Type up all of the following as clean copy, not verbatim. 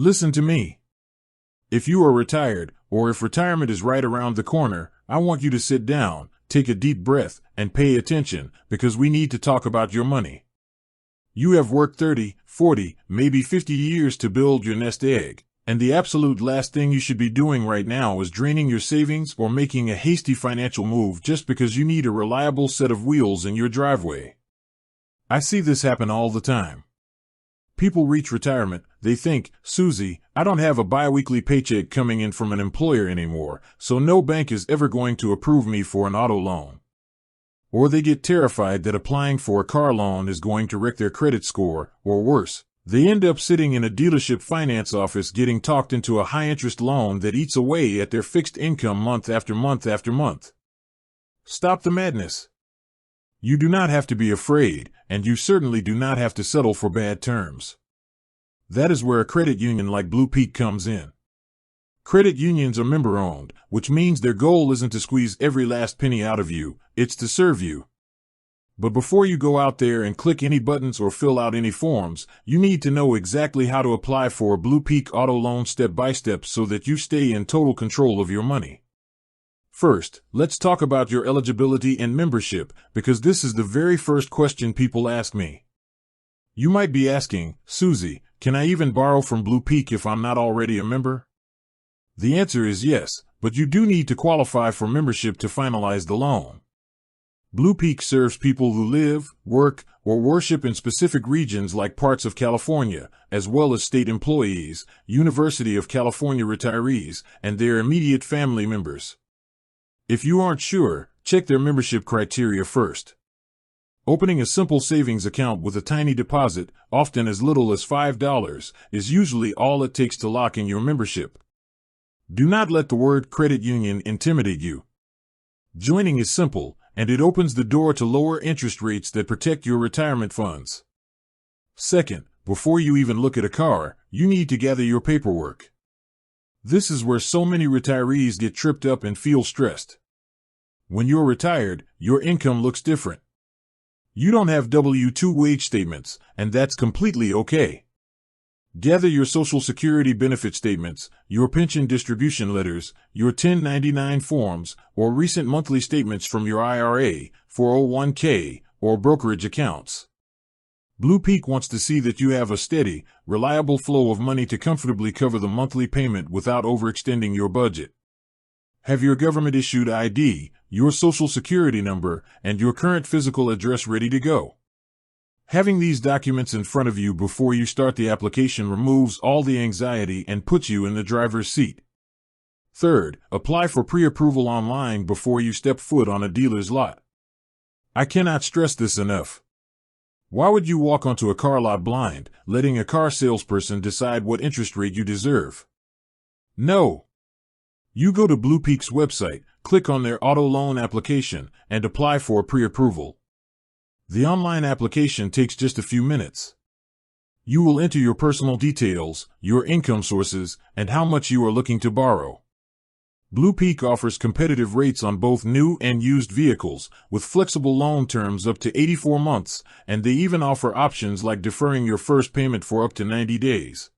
Listen to me. If you are retired, or if retirement is right around the corner, I want you to sit down, take a deep breath, and pay attention, because we need to talk about your money. You have worked 30, 40, maybe 50 years to build your nest egg, and the absolute last thing you should be doing right now is draining your savings or making a hasty financial move just because you need a reliable set of wheels in your driveway. I see this happen all the time. People reach retirement, they think, Susie, I don't have a bi-weekly paycheck coming in from an employer anymore, so no bank is ever going to approve me for an auto loan. Or they get terrified that applying for a car loan is going to wreck their credit score, or worse, they end up sitting in a dealership finance office getting talked into a high-interest loan that eats away at their fixed income month after month after month. Stop the madness. You do not have to be afraid, and you certainly do not have to settle for bad terms. That is where a credit union like BluPeak comes in. Credit unions are member-owned, which means their goal isn't to squeeze every last penny out of you, it's to serve you. But before you go out there and click any buttons or fill out any forms, you need to know exactly how to apply for a BluPeak Auto Loan step by step so that you stay in total control of your money. First, let's talk about your eligibility and membership, because this is the very first question people ask me. You might be asking, Susie, can I even borrow from BluPeak if I'm not already a member? The answer is yes, but you do need to qualify for membership to finalize the loan. BluPeak serves people who live, work, or worship in specific regions like parts of California, as well as state employees, University of California retirees, and their immediate family members. If you aren't sure, check their membership criteria first. Opening a simple savings account with a tiny deposit, often as little as $5, is usually all it takes to lock in your membership. Do not let the word credit union intimidate you. Joining is simple, and it opens the door to lower interest rates that protect your retirement funds. Second, before you even look at a car, you need to gather your paperwork. This is where so many retirees get tripped up and feel stressed. When you're retired, your income looks different. You don't have W-2 wage statements, and that's completely okay. Gather your Social Security benefit statements, your pension distribution letters, your 1099 forms, or recent monthly statements from your IRA, 401k, or brokerage accounts. BluPeak wants to see that you have a steady, reliable flow of money to comfortably cover the monthly payment without overextending your budget. Have your government-issued ID, your Social Security number, and your current physical address ready to go. Having these documents in front of you before you start the application removes all the anxiety and puts you in the driver's seat. Third, apply for pre-approval online before you step foot on a dealer's lot. I cannot stress this enough. Why would you walk onto a car lot blind, letting a car salesperson decide what interest rate you deserve? No. You go to BluPeak's website, click on their auto loan application, and apply for pre-approval. The online application takes just a few minutes. You will enter your personal details, your income sources, and how much you are looking to borrow. BluPeak offers competitive rates on both new and used vehicles, with flexible loan terms up to 84 months, and they even offer options like deferring your first payment for up to 90 days.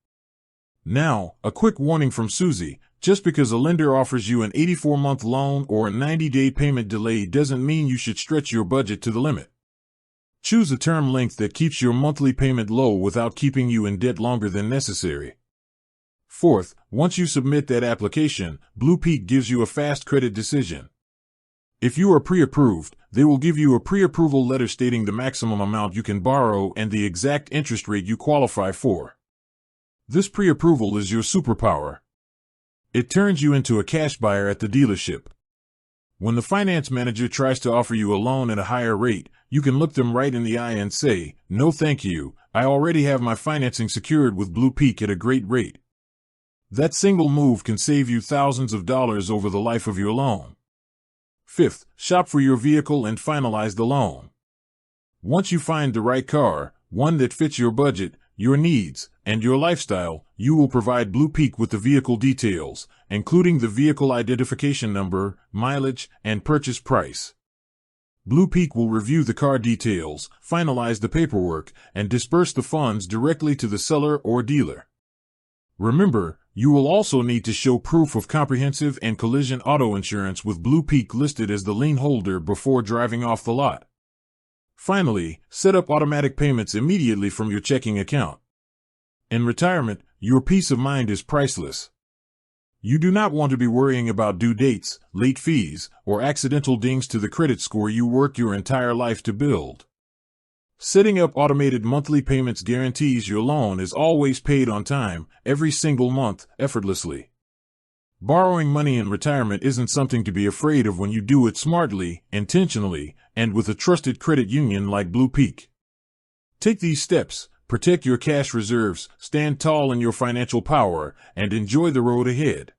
Now, a quick warning from Susie, just because a lender offers you an 84-month loan or a 90-day payment delay doesn't mean you should stretch your budget to the limit. Choose a term length that keeps your monthly payment low without keeping you in debt longer than necessary. Fourth, once you submit that application, BluPeak gives you a fast credit decision. If you are pre-approved, they will give you a pre-approval letter stating the maximum amount you can borrow and the exact interest rate you qualify for. This pre-approval is your superpower. It turns you into a cash buyer at the dealership. When the finance manager tries to offer you a loan at a higher rate, you can look them right in the eye and say, "No thank you, I already have my financing secured with BluPeak at a great rate." That single move can save you thousands of dollars over the life of your loan. Fifth, shop for your vehicle and finalize the loan. Once you find the right car, one that fits your budget, your needs, and your lifestyle, you will provide BluPeak with the vehicle details, including the vehicle identification number, mileage, and purchase price. BluPeak will review the car details, finalize the paperwork, and disperse the funds directly to the seller or dealer. Remember, you will also need to show proof of comprehensive and collision auto insurance with BluPeak listed as the lien holder before driving off the lot. Finally, set up automatic payments immediately from your checking account. In retirement, your peace of mind is priceless. You do not want to be worrying about due dates, late fees, or accidental dings to the credit score you worked your entire life to build. Setting up automated monthly payments guarantees your loan is always paid on time, every single month, effortlessly. Borrowing money in retirement isn't something to be afraid of when you do it smartly, intentionally, and with a trusted credit union like BluPeak. Take these steps, protect your cash reserves, stand tall in your financial power, and enjoy the road ahead.